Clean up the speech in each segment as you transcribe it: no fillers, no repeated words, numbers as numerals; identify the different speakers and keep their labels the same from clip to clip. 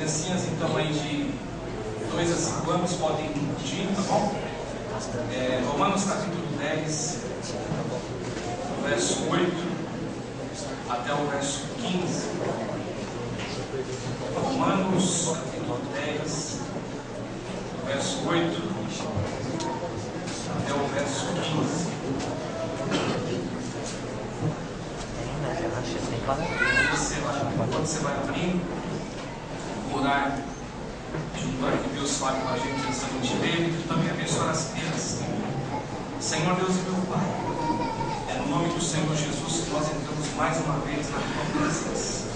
Speaker 1: Criancinhas, então, aí de 2 a 5 anos podem curtir, tá bom? Romanos capítulo 10, do verso 8 até o verso 15. Romanos capítulo 10, do verso 8 até o verso 15. Quando você vai abrindo, orar, para que Deus fale com a gente nessa noite dele, e também abençoar as crianças. Senhor Deus e meu Pai, é no nome do Senhor Jesus que nós entramos mais uma vez na tua presença.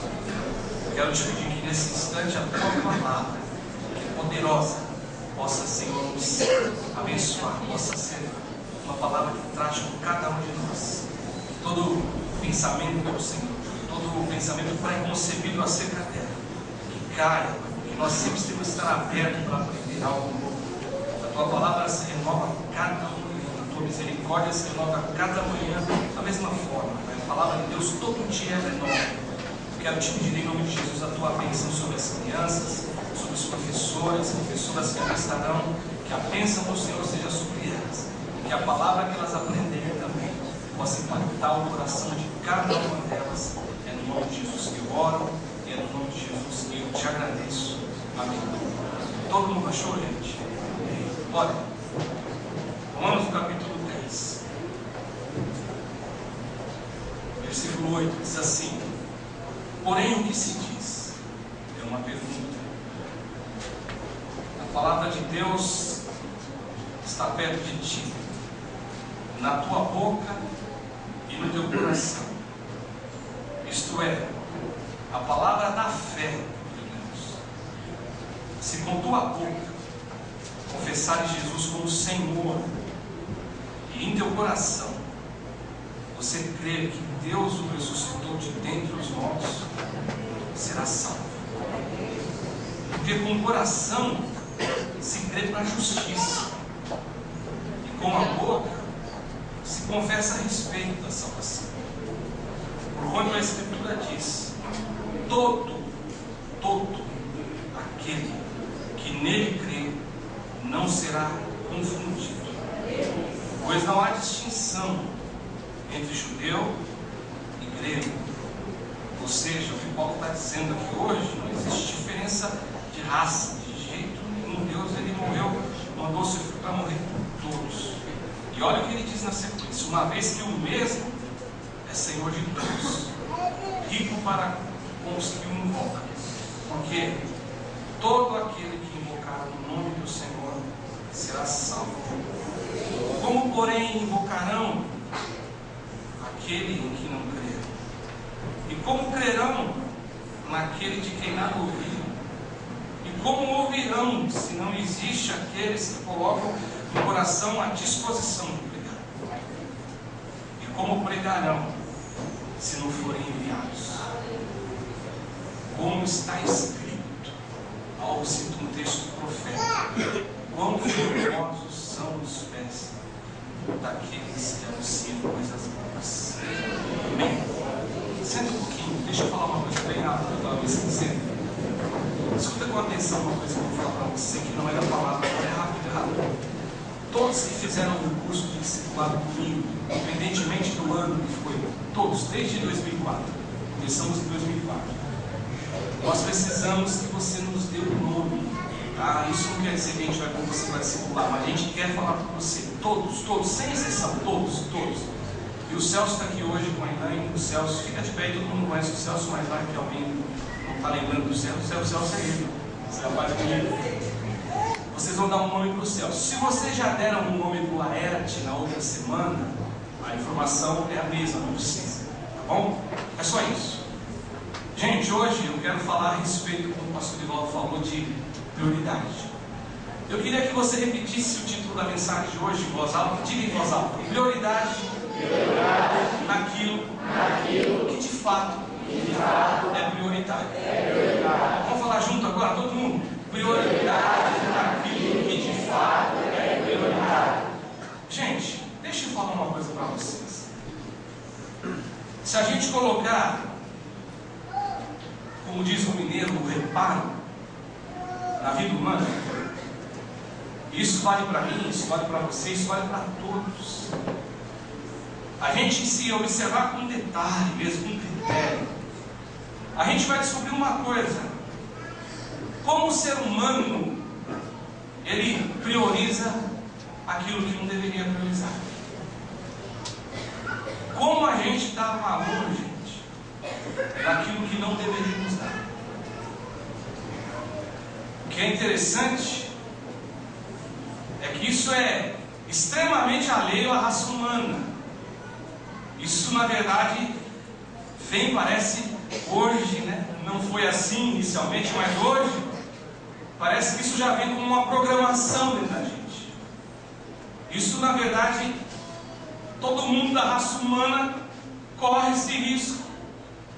Speaker 1: Quero te pedir que nesse instante a tua palavra, que é poderosa, possa, Senhor, nos abençoar, possa ser uma palavra que trate com cada um de nós. Todo pensamento do Senhor, todo pensamento pré-concebido acerca dela, caia, que nós sempre temos que estar abertos para aprender algo novo. A tua palavra se renova cada manhã, a tua misericórdia se renova cada manhã da mesma forma. A palavra de Deus todo dia é nova. Quero te pedir em nome de Jesus a tua bênção sobre as crianças, sobre os professores que aqui estarão, que a bênção do Senhor seja sobre elas, e que a palavra que elas aprenderem também possa impactar o coração de cada uma delas. É no nome de Jesus que eu oro. E é no nome de Jesus que eu te agradeço. Amém. Todo mundo achou, gente? Bora. Romanos capítulo 10, versículo 8, diz assim: porém o que se diz? É uma pergunta. A palavra de Deus está perto de ti, na tua boca e no teu coração. Isto é, a palavra da fé de Deus. Se com tua boca confessares Jesus como Senhor e em teu coração você crer que Deus o ressuscitou de dentre os mortos, será salvo. Porque com o coração se crê para a justiça e com a boca se confessa a respeito da salvação. Porquanto a Escritura diz: todo aquele que nele crê não será confundido, pois não há distinção entre judeu e grego. Ou seja, o que Paulo está dizendo aqui hoje, não existe diferença de raça, de jeito nenhum. Deus, ele morreu, mandou seu filho para morrer por todos. E olha o que ele diz na sequência: uma vez que o mesmo é Senhor de todos, rico para com os que o invocam, porque todo aquele que invocar o nome do Senhor será salvo. Como, porém, invocarão aquele em que não creram? E como crerão naquele de quem nada ouviram? E como ouvirão se não existe aqueles que colocam no coração a disposição de pregar? E como pregarão se não forem enviados? Como está escrito, algo cita um texto profético: quão formosos são os pés daqueles que anunciam coisas boas. Amém? Senta um pouquinho, deixa eu falar uma coisa bem rápida, eu estava me esquecendo. Escuta com atenção uma coisa que eu vou falar para você, que não é da palavra, é rápido. Todos que fizeram o curso de discipulado comigo, independentemente do ano que foi, todos, desde 2004, começamos em 2004. Nós precisamos que você nos dê um nome, tá? Isso não quer dizer que a gente vai com você para discipular, mas a gente quer falar com você, todos, sem exceção, todos. E o Celso está aqui hoje com a Elaine. O Celso, fica de pé, todo mundo conhece o Celso, mas vai que alguém não está lembrando do Celso. O Celso é ele, esse rapaz é bonito. Vocês vão dar um nome para o Celso. Se vocês já deram um nome para o Laerte na outra semana, a informação é a mesma, não precisa, tá bom? É só isso. Gente, hoje eu quero falar a respeito, como o pastor Divaldo falou, de prioridade. Eu queria que você repetisse o título da mensagem de hoje em voz alta. Diga em voz alta: prioridade naquilo que de fato é prioritário. Vamos falar junto agora, todo mundo? Prioridade naquilo que de fato é prioritário. Gente, deixa eu falar uma coisa para vocês. Se a gente colocar, como diz o mineiro, o reparo, na vida humana. Isso vale para mim, isso vale para você, isso vale para todos. A gente, se observar com detalhe mesmo, com critério, a gente vai descobrir uma coisa: como o ser humano, ele prioriza aquilo que não deveria priorizar. Como a gente dá valor, gente, daquilo que não deveríamos dar. O que é interessante é que isso é extremamente alheio à raça humana. Isso, na verdade, parece hoje, né? Não foi assim inicialmente, mas hoje parece que isso já vem como uma programação dentro da gente. Isso, na verdade, todo mundo da raça humana corre esse risco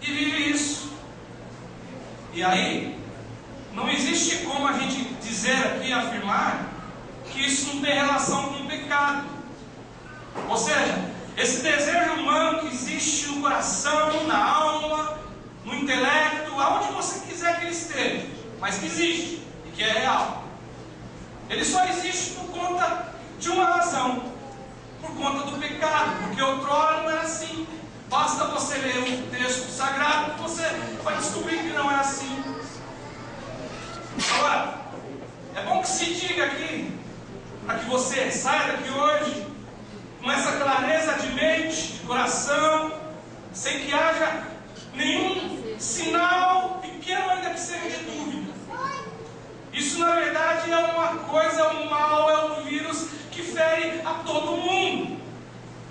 Speaker 1: e vive isso. E aí, não existe como a gente dizer aqui, afirmar, que isso não tem relação com o pecado. Ou seja, esse desejo humano que existe no coração, na alma, no intelecto, aonde você quiser que ele esteja, mas que existe e que é real, ele só existe por conta de uma razão: por conta do pecado. Porque outrora não era assim. Basta você ler um texto sagrado que você vai descobrir que não é assim. Agora, é bom que se diga aqui, para que você saia daqui hoje com essa clareza de mente, de coração, sem que haja nenhum sinal pequeno ainda que seja de dúvida. Isso, na verdade, é uma coisa, é um mal, é um vírus que fere a todo mundo.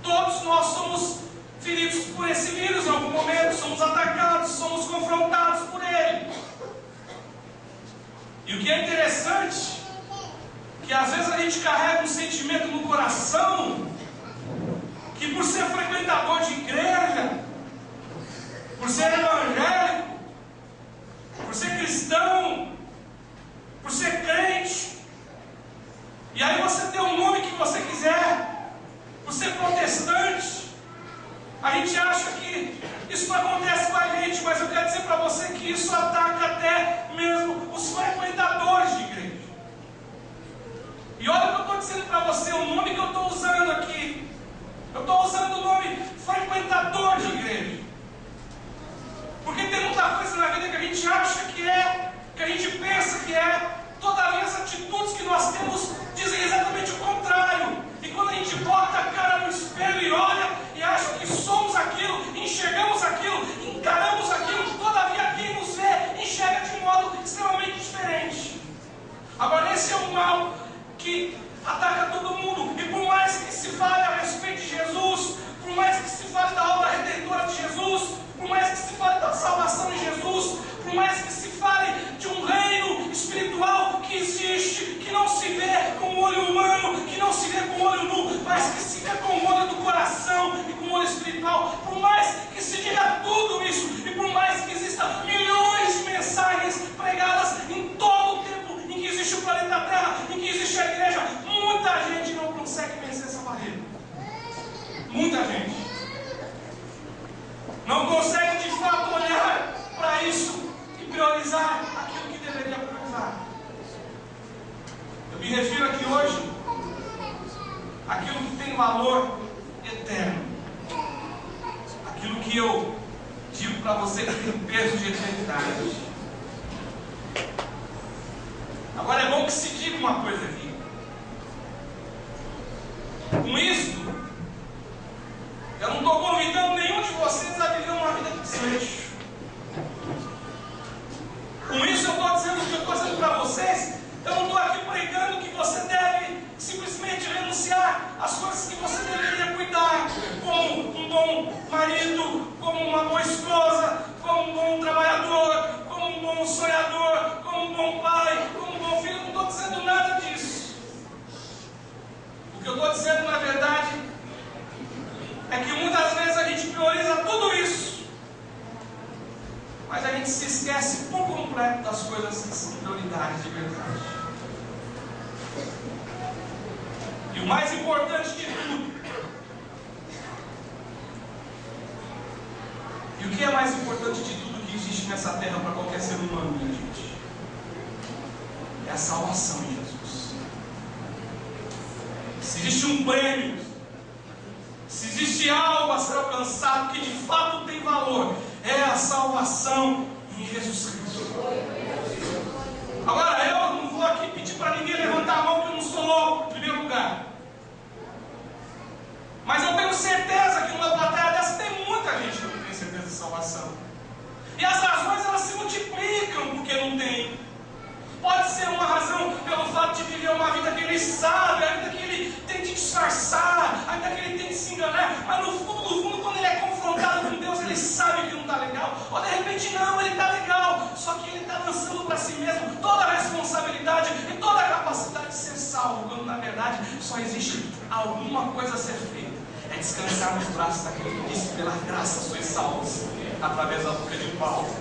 Speaker 1: Todos nós somos feridos por esse vírus em algum momento, somos atacados, somos confrontados por ele. E o que é interessante, que às vezes a gente carrega um sentimento no coração, que por ser frequentador de igreja, por ser evangélico, por ser cristão, por ser crente, e aí você tem o nome que você quiser, por ser protestante, a gente acha que isso não acontece com a gente, mas eu quero dizer para você que isso ataca até mesmo os frequentadores de igreja. E olha o que eu estou dizendo para você, o nome que eu estou usando aqui. Eu estou usando o nome frequentador de igreja. Porque tem muita coisa na vida que a gente acha que é, que a gente pensa que é, todavia as atitudes que nós temos dizem exatamente o contrário. E quando a gente bota a cara no espelho e olha e acha que somos aquilo, enxergamos aquilo, encaramos aquilo, todavia quem nos vê enxerga de um modo extremamente diferente. Agora, esse é um mal que ataca todo mundo. E por mais que se fale a respeito de Jesus, por mais que se fale da obra redentora de Jesus, por mais que se fale da salvação de Jesus, por mais que se fale de um reino espiritual que existe, que não se vê com o olho humano, que não se vê com o olho nu, mas que se vê com o olho do coração e com o olho espiritual, por mais que se diga tudo isso, e por mais que existam milhões de mensagens pregadas em todo o tempo em que existe o planeta Terra, em que existe a igreja, muita gente não consegue vencer essa barreira. Muita gente não consegue de fato olhar para isso e priorizar aquilo que deveria priorizar. Eu me refiro aqui hoje àquilo que tem valor eterno, aquilo que eu digo para você que tem peso de eternidade. Agora é bom que se diga uma coisa aqui. Com isso, eu não estou convidando nenhum de vocês a viver uma vida de desejo. Com isso eu estou dizendo o que eu estou dizendo para vocês. Eu não estou aqui pregando que você deve simplesmente renunciar às coisas que você deveria cuidar, como um bom marido, como uma boa esposa, como um bom trabalhador, como um bom sonhador, como um bom pai, como um bom filho. Eu não estou dizendo nada disso. O que eu estou dizendo, na verdade, é que muitas vezes a gente prioriza tudo isso, mas a gente se esquece por completo das coisas que são prioridades de verdade. E o mais importante de tudo, e o que é mais importante de tudo que existe nessa terra para qualquer ser humano, minha gente? É a salvação em Jesus. Se existe um prêmio, se existe algo a ser alcançado que de fato tem valor, é a salvação em Jesus Cristo. Agora, eu não vou aqui pedir para ninguém levantar a mão, que eu não sou louco, em primeiro lugar. Mas eu tenho certeza que numa plateia dessa tem muita gente que não tem certeza de salvação. E as razões, elas se multiplicam porque não tem. Pode ser uma razão pelo fato de viver uma vida que ele sabe, ainda que ele tente disfarçar, ainda que ele tente se enganar, mas no fundo, quando ele é confrontado com Deus, ele sabe que não está legal. Ou de repente não, ele está legal, só que ele está lançando para si mesmo toda a responsabilidade e toda a capacidade de ser salvo, quando na verdade só existe alguma coisa a ser feita. É descansar nos braços daquele que disse: pela graça sois salvos, através da boca de Paulo.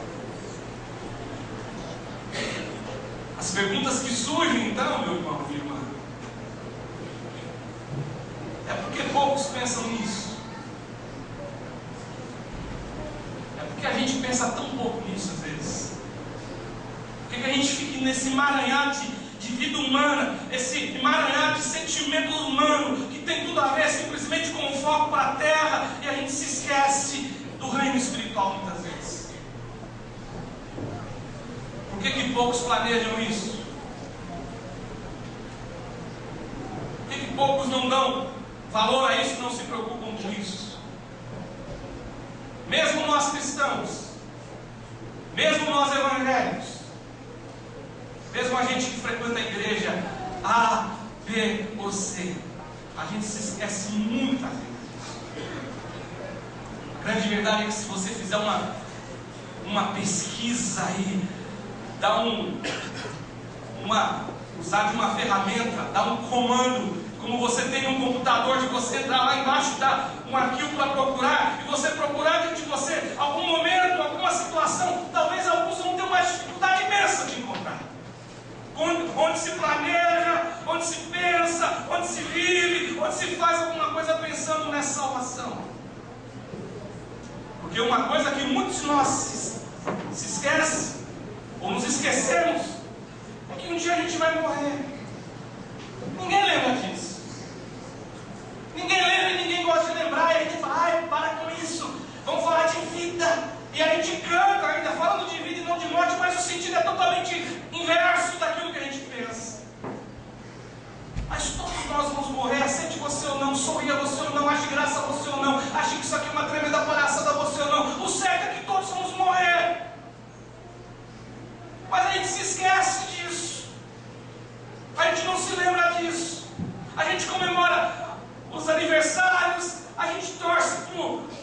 Speaker 1: As perguntas que surgem então, meu irmão e irmã, é porque poucos pensam nisso. É porque a gente pensa tão pouco nisso às vezes. Por que a gente fica nesse emaranhado de vida humana, esse emaranhado de sentimento humano, que tem tudo a ver simplesmente com o foco para a terra, e a gente se esquece do reino espiritual muitas vezes? Por que poucos planejam isso? Por que poucos não dão valor a isso, não se preocupam com isso? Mesmo nós cristãos, mesmo nós evangélicos, mesmo a gente que frequenta a igreja A, B ou C, a gente se esquece muitas vezes. A grande verdade é que se você fizer uma pesquisa aí, usar de uma ferramenta, dar um comando, como você tem um computador, de você entrar lá embaixo e dar um arquivo para procurar, e você procurar dentro de você algum momento, alguma situação, talvez alguns vão ter uma dificuldade imensa de encontrar. Onde se planeja, onde se pensa, onde se vive, onde se faz alguma coisa pensando nessa salvação. Porque uma coisa que muitos de nós se esquecem, ou nos esquecemos, é que um dia a gente vai morrer. Ninguém lembra disso. Ninguém lembra e ninguém gosta de lembrar. E a gente fala: ai, para com isso, vamos falar de vida. E a gente canta ainda falando de vida e não de morte, mas o sentido é totalmente inverso daquilo que a gente pensa. Mas todos nós vamos morrer, aceite você ou não, sorria você ou não, ache graça você ou não, ache que isso aqui é uma tremenda palhaçada você ou não, o certo é que todos vamos morrer. Mas a gente se esquece disso. A gente não se lembra disso. A gente comemora os aniversários, a gente torce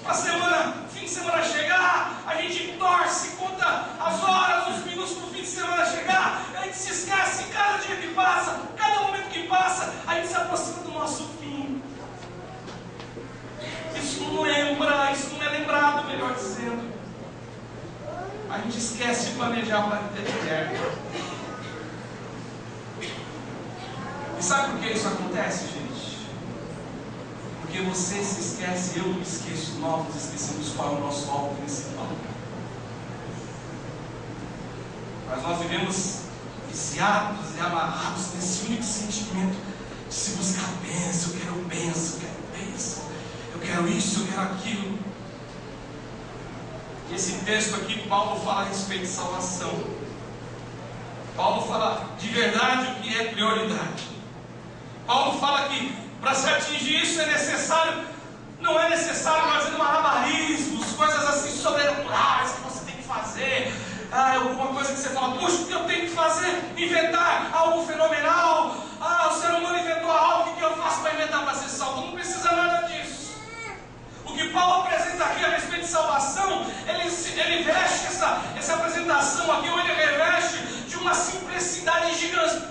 Speaker 1: para a semana, fim de semana chegar, a gente torce, conta as horas, os minutos para o fim de semana chegar, a gente se esquece, cada dia que passa, cada momento que passa, a gente se aproxima do nosso fim. Isso não é lembrado, melhor dizendo. A gente esquece de planejar para a vida eterna. E sabe por que isso acontece, gente? Porque você se esquece, eu me esqueço, nós nos esquecemos qual é o nosso alvo principal. Mas nós vivemos viciados e amarrados nesse único sentimento de se buscar bênção. Eu quero bênção, eu quero bênção, eu quero isso, eu quero aquilo. E esse texto aqui, Paulo fala a respeito de salvação. Paulo fala de verdade o que é prioridade. Paulo fala que para se atingir isso é necessário, não é necessário fazer malabarismos, coisas assim sobrenaturais que você tem que fazer, alguma coisa que você fala: puxa, o que eu tenho que fazer? Inventar algo fenomenal. O ser humano inventou algo, o que eu faço para inventar para ser salvo? Não precisa nada disso. O que Paulo apresenta aqui a respeito de salvação, ele veste essa apresentação aqui, ou ele reveste de uma simplicidade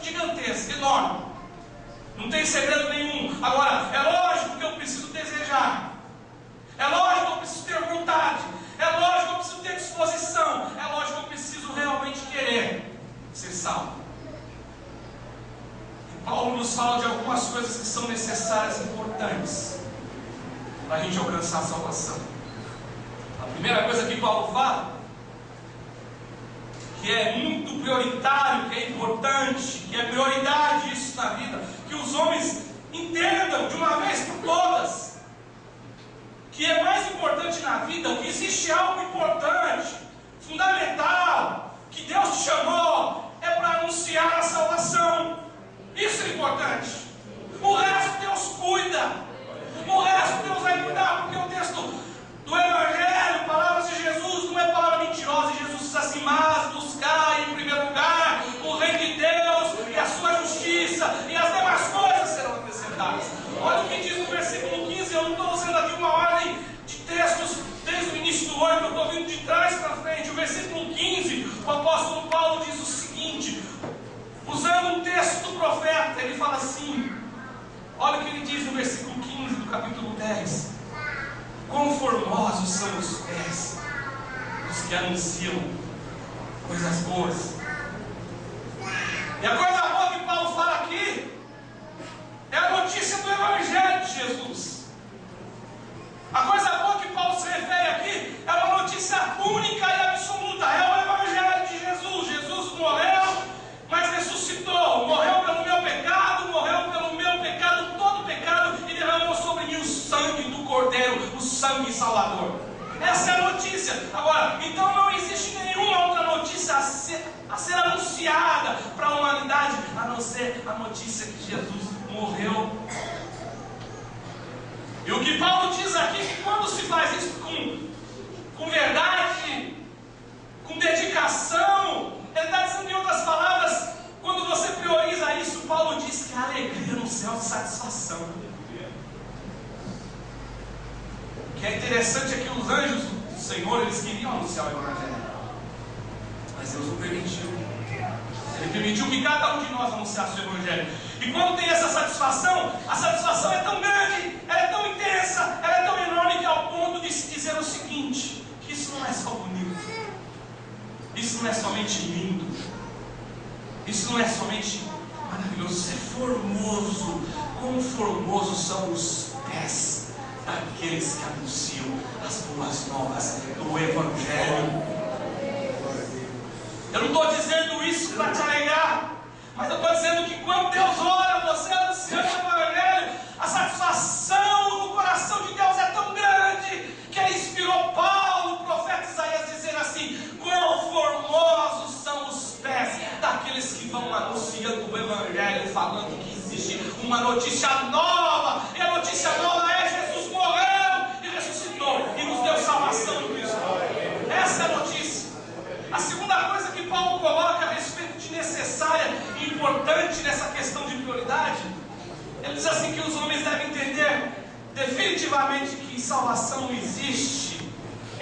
Speaker 1: gigantesca, enorme. Não tem segredo nenhum. Agora, é lógico que eu preciso desejar. É lógico que eu preciso ter vontade. É lógico que eu preciso ter disposição. É lógico que eu preciso realmente querer ser salvo. E Paulo nos fala de algumas coisas que são necessárias e importantes para a gente alcançar a salvação. A primeira coisa que Paulo fala, que é muito prioritário, que é importante, importante, que é prioridade isso na vida, que os homens entendam de uma vez por todas, que é mais importante na vida, que existe algo importante, fundamental, que Deus te chamou, é para anunciar a salvação. Isso é importante. O resto Deus cuida, o resto Deus vai cuidar, porque o texto do Evangelho, palavras de Jesus, não é palavra mentirosa. Jesus diz assim: mas buscar em primeiro lugar o reino de Deus e a sua justiça, e as demais coisas serão acrescentadas. Olha o que diz no versículo 15. Eu não estou usando aqui uma ordem de textos desde o início do 8, eu estou vindo de trás para frente. O versículo 15, o apóstolo Paulo diz o seguinte, usando um texto do profeta, ele fala assim, olha o que ele diz no versículo 15 do capítulo 10: quão formosos são os pés dos que anunciam coisas boas. E a coisa boa que Paulo fala aqui é a notícia do Evangelho de Jesus. A coisa boa que Paulo se refere aqui é uma notícia única e absoluta, é o Evangelho de Jesus. Jesus morreu, mas ressuscitou, morreu pelo meu pecado, todo pecado, e derramou sobre mim o sangue do Cordeiro, o sangue salvador. Essa é a notícia. Agora, então não existe nenhuma outra notícia a ser anunciada para a humanidade, a não ser a notícia que Jesus morreu. E o que Paulo diz aqui, que quando se faz isso com verdade, com dedicação, ele está dizendo em outras palavras, quando você prioriza isso, Paulo diz que a alegria no céu de satisfação. O que é interessante é que os anjos do Senhor, eles queriam anunciar o Evangelho, mas Deus não permitiu. Ele permitiu que cada um de nós anunciasse o Evangelho. E quando tem essa satisfação, a satisfação é tão grande, ela é tão intensa, ela é tão enorme, que é ao ponto de se dizer o seguinte, que isso não é só bonito, isso não é somente lindo, isso não é somente maravilhoso, isso é formoso. Quão formosos são os pés daqueles que anunciam as boas novas do Evangelho. Eu não estou dizendo isso para te alegrar, mas eu estou dizendo que quando Deus olha você anunciando o Evangelho, a satisfação no coração de Deus é tão grande, que Ele inspirou Paulo, o profeta Isaías, dizer assim: quão formosos são os pés daqueles que vão anunciando o Evangelho, falando que existe uma notícia nova, e a notícia nova é: Jesus morreu e ressuscitou, e nos deu salvação em Cristo. Essa é a notícia. A segunda coisa que Paulo coloca a respeito de necessária e importante nessa questão de prioridade, ele diz assim que os homens devem entender definitivamente que salvação não existe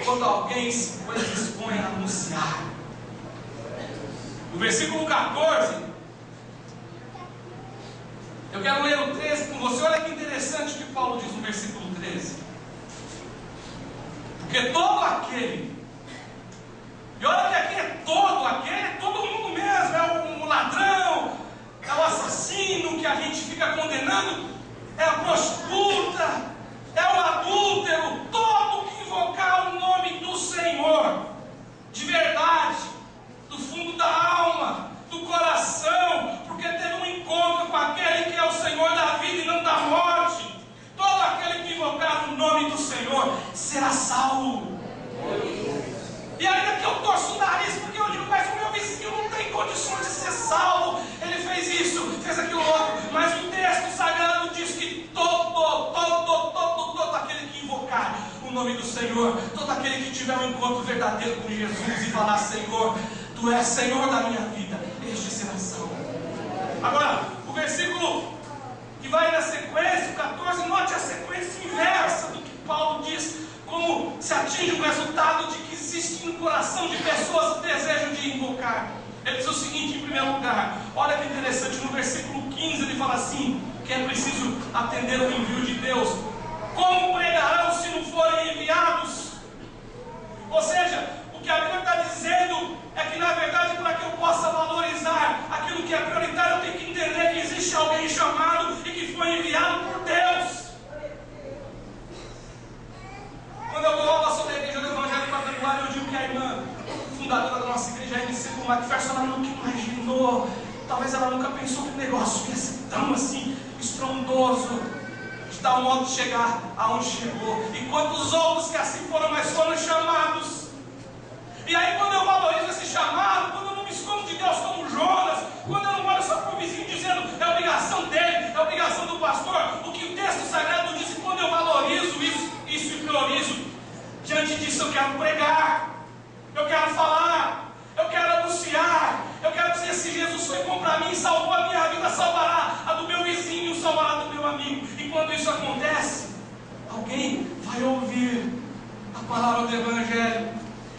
Speaker 1: quando alguém se dispõe a anunciar. No versículo 14, eu quero ler o 13 com você. Olha que interessante o que Paulo diz no versículo 13: porque todo aquele, e olha que aqui é todo mundo mesmo, é o ladrão, é o assassino que a gente fica condenando, é a prostituta, é o adúltero, todo que invocar o nome do Senhor, de verdade, do fundo da alma, do coração, porque teve um encontro com aquele que é o Senhor da vida e não da morte, todo aquele que invocar o nome do Senhor será salvo. E ainda que eu torço o nariz, porque eu digo, mas o meu vizinho não tem condições de ser salvo, ele fez isso, fez aquilo outro, mas o texto sagrado diz que todo aquele que invocar o nome do Senhor, todo aquele que tiver um encontro verdadeiro com Jesus e falar: Senhor, Tu és Senhor da minha vida, este será salvo. Agora, o versículo que vai na sequência, o 14, note a sequência inversa do que Paulo diz, como se atinge o resultado de que existe no coração de pessoas o desejo de invocar. Ele diz o seguinte, em primeiro lugar, olha que interessante, no versículo 15 ele fala assim, que é preciso atender o envio de Deus. Como pregarão se não forem enviados? Ou seja, o que a Bíblia está dizendo é que, na verdade, para que eu possa valorizar aquilo que é prioritário, eu tenho que entender que existe alguém chamado e que foi enviado por Deus. Quando eu dou aula sobre a igreja do Evangelho Quadrangular, eu digo que a irmã fundadora da nossa igreja, a MC Macpherson, ela nunca imaginou tal talvez ela nunca pensou que o negócio ia ser tão assim, estrondoso, de tal modo de chegar aonde chegou. E quantos outros que assim foram, mas foram chamados. E aí quando eu valorizo esse chamado, quando eu não me escondo de Deus como Jonas, quando eu não olho só para o vizinho dizendo é obrigação dele, é obrigação do pastor, o que o texto sagrado diz, e quando eu valorizo isso e priorizo, diante disso eu quero pregar, eu quero falar, eu quero anunciar, eu quero dizer, se Jesus foi bom para mim, salvou a minha vida, salvará a do meu vizinho, salvará do meu amigo. E quando isso acontece, alguém vai ouvir a palavra do Evangelho.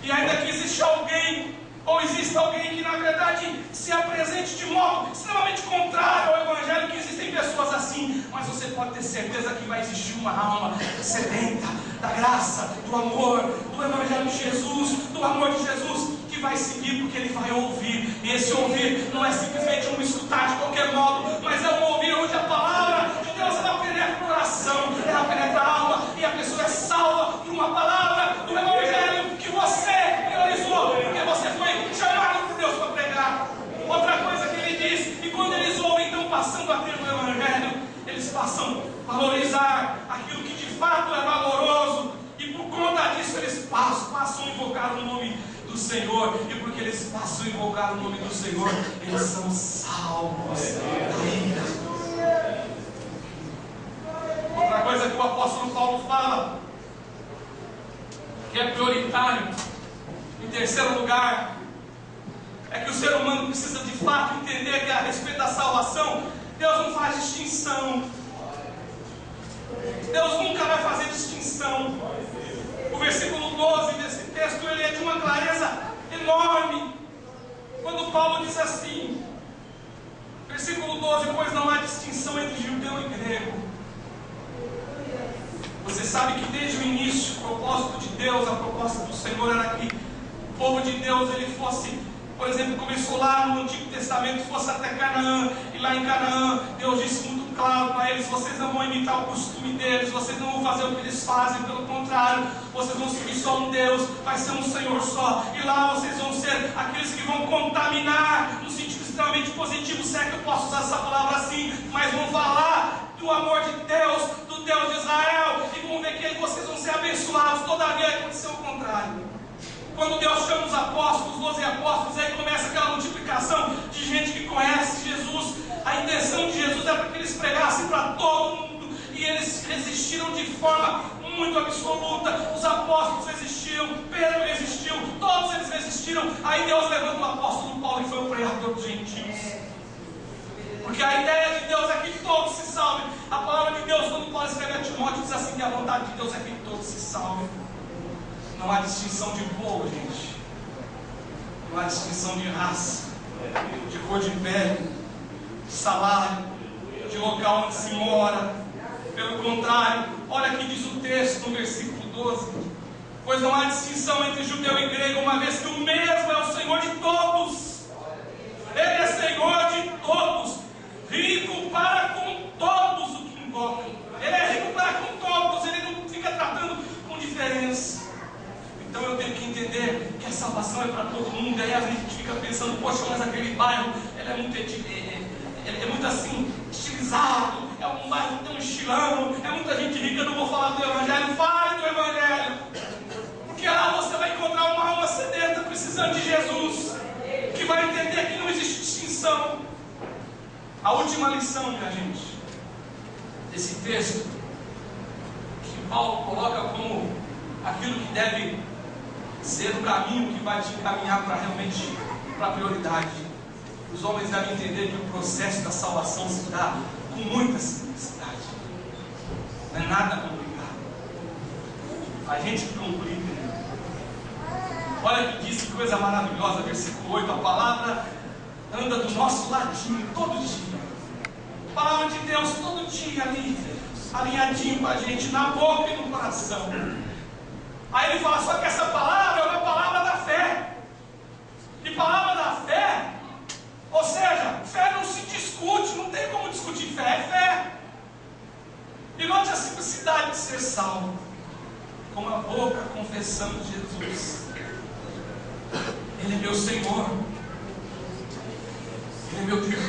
Speaker 1: E ainda que existe alguém, ou existe alguém que na verdade se apresente de modo extremamente contrário ao Evangelho, que existem pessoas assim, mas você pode ter certeza que vai existir uma alma sedenta da graça, do amor, do Evangelho de Jesus, do amor de Jesus, que vai seguir, porque ele vai ouvir. E esse ouvir não é simplesmente um escutar de qualquer modo, mas é um ouvir onde a palavra de Deus ela penetra o coração, ela penetra a alma, e a pessoa é salva por uma palavra do Evangelho que você priorizou, porque você foi chamado por Deus para pregar. Outra coisa que ele diz, e quando eles ouvem, então passando a ter o Evangelho, eles passam a valorizar aquilo que de fato é valoroso, e por conta disso eles passam a invocar o nome do Senhor, e porque eles passam a invocar o nome do Senhor, eles são salvos ainda. Outra coisa que o apóstolo Paulo fala, que é prioritário, em terceiro lugar, é que o ser humano precisa de fato entender que a respeito da salvação, Deus não faz distinção. Deus nunca vai fazer distinção. O versículo 12 desse texto, ele é de uma clareza enorme, quando Paulo diz assim, versículo 12, pois não há distinção entre judeu e grego. Você sabe que desde o início, o propósito de Deus, a proposta do Senhor era que o povo de Deus ele fosse, por exemplo, começou lá no Antigo Testamento, fosse até Canaã, e lá em Canaã, Deus disse muito claro para eles, vocês não vão imitar o costume deles, vocês não vão fazer o que eles fazem, pelo contrário, vocês vão seguir só um Deus, vai ser um Senhor só, e lá vocês vão ser aqueles que vão contaminar, no sentido extremamente positivo, se é que eu posso usar essa palavra assim, mas vão falar do amor de Deus, do Deus de Israel, e vão ver que aí vocês vão ser abençoados. Todavia aconteceu o contrário. Quando Deus chama os apóstolos, 12 apóstolos, aí começa aquela multiplicação de gente que conhece Jesus. A intenção de Jesus era para que eles pregassem para todo mundo, e eles resistiram de forma muito absoluta. Os apóstolos resistiram, Pedro resistiu, todos eles resistiram. Aí Deus levanta o apóstolo Paulo e foi o pregador dos gentios. Porque a ideia de Deus é que todos se salvem. A palavra de Deus, quando Paulo escreve a Timóteo, diz assim, que a vontade de Deus é que todos se salvem. Não há distinção de povo, gente. Não há distinção de raça, de cor de pele, de salário, de local onde se mora. Pelo contrário, olha que diz o texto no versículo 12. Pois não há distinção entre judeu e grego, uma vez que o mesmo é o Senhor de todos. Ele é Senhor de todos, rico para com todos o que invocam. Ele é rico para com todos, ele não fica tratando com diferença. Então eu tenho que entender que a salvação é para todo mundo. E aí a gente fica pensando, poxa, mas aquele bairro ele é muito assim, estilizado, é um bairro tão estilão, é muita gente rica, eu não vou falar do Evangelho. Fale do Evangelho, porque lá você vai encontrar uma alma sedenta precisando de Jesus, que vai entender que não existe distinção. A última lição, minha gente, desse texto, que Paulo coloca como aquilo que deve ser o caminho que vai te encaminhar para realmente para a prioridade. Os homens devem entender que o processo da salvação se dá com muita simplicidade. Não é nada complicado. A gente complica. Olha que diz, que coisa maravilhosa, versículo 8, a palavra anda do nosso ladinho todo dia. A palavra de Deus todo dia ali, alinhadinho com a gente, na boca e no coração. Aí ele fala, só que essa palavra é uma palavra da fé. E palavra da fé, ou seja, fé não se discute, não tem como discutir fé, é fé. E note a simplicidade de ser salvo, com a boca confessando Jesus. Ele é meu Senhor, Ele é meu Deus,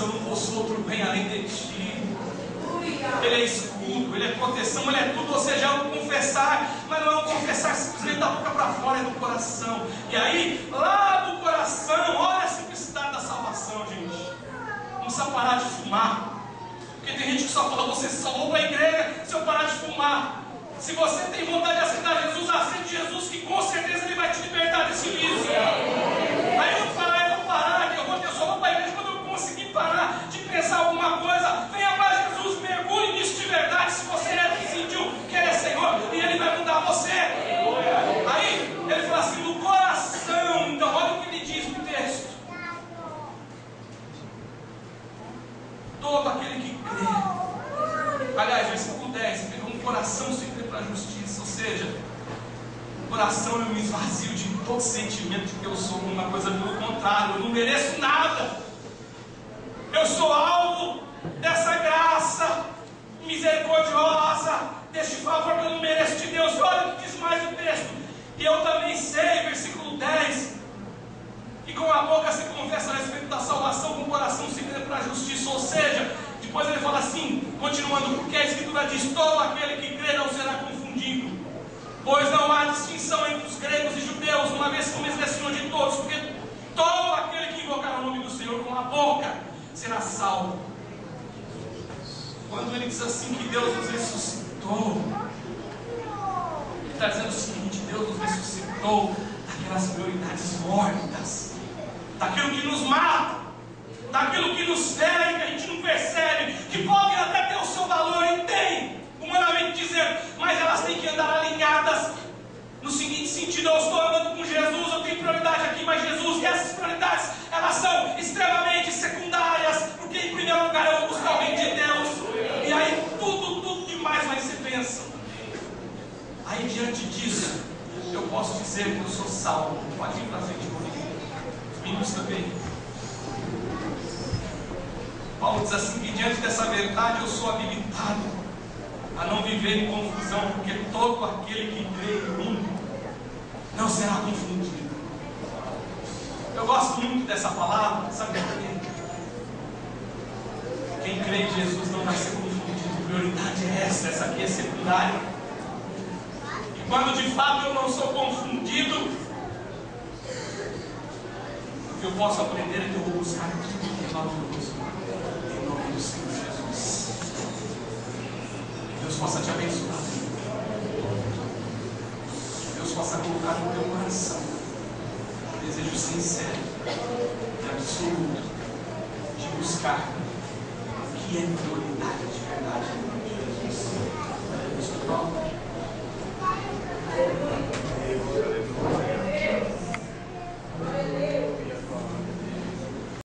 Speaker 1: eu não posso outro bem além de ti. Ele é escudo, ele é proteção, ele é tudo. Ou seja, é um confessar, mas não é um confessar simplesmente da boca para fora, é do coração. E aí, lá do coração, olha a simplicidade da salvação, gente. Não precisa parar de fumar. Porque tem gente que só fala, você salvou para a igreja se eu parar de fumar. Se você tem vontade de aceitar Jesus, aceite Jesus, que com certeza Ele vai te libertar desse vício. Aí eu vou parar, eu só vou para a igreja quando eu conseguir parar de pensar alguma coisa. Venha para Jesus, mergulhe nisso de verdade. Se você decidiu que Ele é Senhor, e Ele vai mudar você. Aí ele fala assim, do coração. Então olha o que ele diz no texto. Todo aquele que crê. Aliás, versículo 10, um coração se crê para a justiça. Ou seja, o coração eu me esvazio de todo sentimento de que eu sou uma coisa pelo contrário. Eu não mereço nada. Eu sou alvo dessa graça misericordiosa, deste favor que eu não mereço de Deus. E olha o que diz mais o texto. E eu também sei, versículo 10, que com a boca se confessa a respeito da salvação, com o coração se crê para a justiça. Ou seja, depois ele fala assim, continuando, porque a Escritura diz, todo aquele que crê não será confundido, pois não há distinção entre os gregos e judeus, uma vez que o mesmo é Senhor de todos, porque todo aquele que invocar o nome do Senhor com a boca será salvo. Quando ele diz assim que Deus nos ressuscitou, ele está dizendo o seguinte, Deus nos ressuscitou daquelas prioridades mortas, daquilo que nos mata, daquilo que nos fere, que a gente não percebe, que podem até ter o seu valor, e tem, humanamente dizendo, mas elas têm que andar alinhadas no seguinte sentido: eu estou andando com Jesus, eu tenho prioridade aqui, mas Jesus, e essas prioridades, elas são extremamente secundárias, porque em primeiro lugar eu vou buscar o reino de Deus, e aí tudo demais vai ser bênção. Aí diante disso, eu posso dizer que eu sou salvo. Pode ir para frente comigo, os meninos também. Paulo diz assim, que diante dessa verdade eu sou habilitado a não viver em confusão, porque todo aquele que crê em mim não será confundido. Eu gosto muito dessa palavra, sabe por quê? Quem crê em Jesus não vai ser confundido. A prioridade é essa aqui é secundária. E quando de fato eu não sou confundido, o que eu posso aprender é que eu vou buscar aquilo que é valoroso em nome do Senhor Jesus. Que Deus possa te abençoar. Que Deus possa colocar no teu coração um desejo sincero e absoluto de buscar o que é prioridade de verdade em nome de Jesus.